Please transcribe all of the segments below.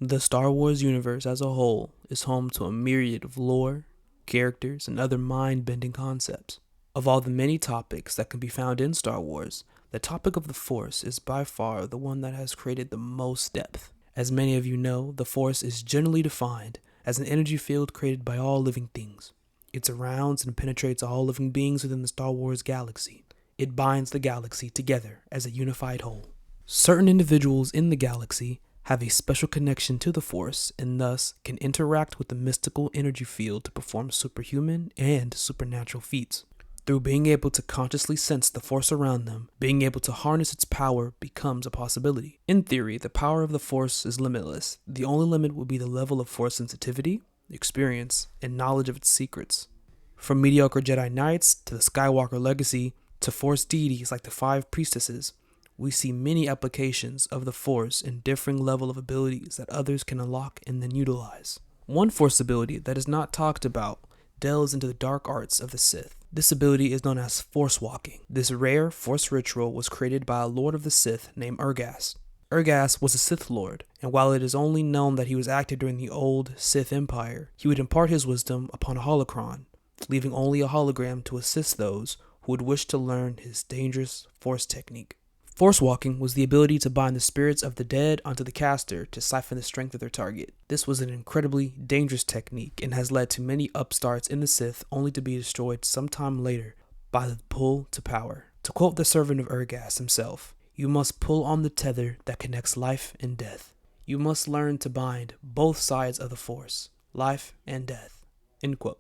The Star Wars universe as a whole is home to a myriad of lore, characters, and other mind-bending concepts. Of all the many topics that can be found in Star Wars, the topic of the Force is by far the one that has created the most depth. As many of you know, the Force is generally defined as an energy field created by all living things. It surrounds and penetrates all living beings within the Star Wars galaxy. It binds the galaxy together as a unified whole. Certain individuals in the galaxy have a special connection to the Force and thus can interact with the mystical energy field to perform superhuman and supernatural feats. Through being able to consciously sense the Force around them, being able to harness its power becomes a possibility. In theory, the power of the Force is limitless. The only limit would be the level of Force sensitivity, experience, and knowledge of its secrets. From mediocre Jedi Knights to the Skywalker legacy to Force deities like the 5 priestesses, we see many applications of the Force in differing level of abilities that others can unlock and then utilize. One Force ability that is not talked about delves into the dark arts of the Sith. This ability is known as Force Walking. This rare Force ritual was created by a Lord of the Sith named Urgas. Urgas was a Sith Lord, and while it is only known that he was active during the old Sith Empire, he would impart his wisdom upon a holocron, leaving only a hologram to assist those who would wish to learn his dangerous Force technique. Force walking was the ability to bind the spirits of the dead onto the caster to siphon the strength of their target. This was an incredibly dangerous technique and has led to many upstarts in the Sith only to be destroyed sometime later by the pull to power. To quote the servant of Urgas himself, "You must pull on the tether that connects life and death. You must learn to bind both sides of the Force, life and death." End quote.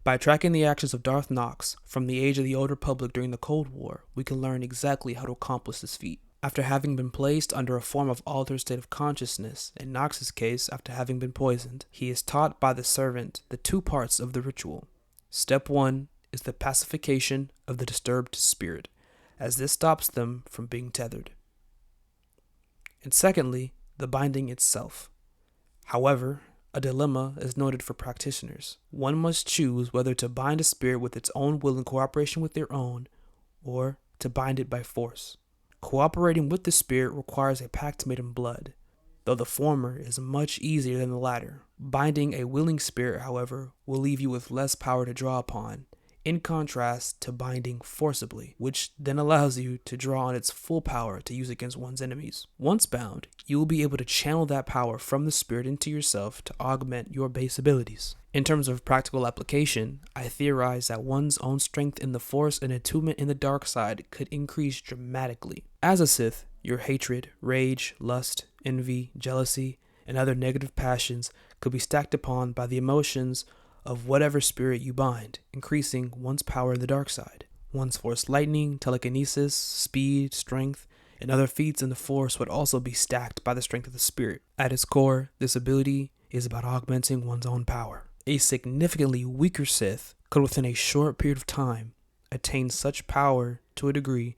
By tracking the actions of Darth Nox from the age of the Old Republic during the Cold War, we can learn exactly how to accomplish this feat. After having been placed under a form of altered state of consciousness, in Nox's case after having been poisoned, he is taught by the servant the 2 parts of the ritual. Step 1 is the pacification of the disturbed spirit, as this stops them from being tethered. And secondly, the binding itself. However, a dilemma is noted for practitioners. One must choose whether to bind a spirit with its own will in cooperation with their own, or to bind it by force. Cooperating with the spirit requires a pact made in blood, though the former is much easier than the latter. Binding a willing spirit, however, will leave you with less power to draw upon, in contrast to binding forcibly, which then allows you to draw on its full power to use against one's enemies. Once bound, you will be able to channel that power from the spirit into yourself to augment your base abilities. In terms of practical application, I theorize that one's own strength in the Force and attunement in the dark side could increase dramatically. As a Sith, your hatred, rage, lust, envy, jealousy, and other negative passions could be stacked upon by the emotions of whatever spirit you bind, increasing one's power in the dark side. One's Force lightning, telekinesis, speed, strength, and other feats in the Force would also be stacked by the strength of the spirit. At its core, this ability is about augmenting one's own power. A significantly weaker Sith could within a short period of time attain such power to a degree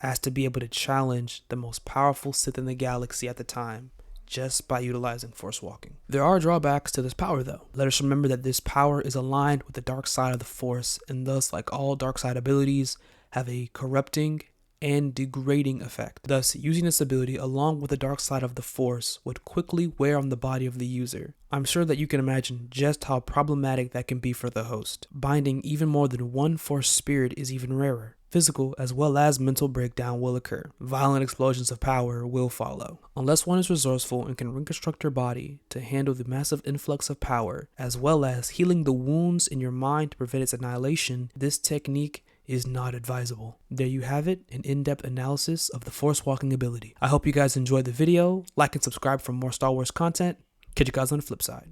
as to be able to challenge the most powerful Sith in the galaxy at the time, just by utilizing Force walking. There are drawbacks to this power though. Let us remember that this power is aligned with the dark side of the Force, and thus, like all dark side abilities, have a corrupting and degrading effect. Thus, using this ability along with the dark side of the Force would quickly wear on the body of the user. I'm sure that you can imagine just how problematic that can be for the host. Binding even more than one Force spirit is even rarer. Physical as well as mental breakdown will occur. Violent explosions of power will follow. Unless one is resourceful and can reconstruct your body to handle the massive influx of power, as well as healing the wounds in your mind to prevent its annihilation, this technique is not advisable. There you have it, an in-depth analysis of the Force walking ability. I hope you guys enjoyed the video. Like and subscribe for more Star Wars content. Catch you guys on the flip side.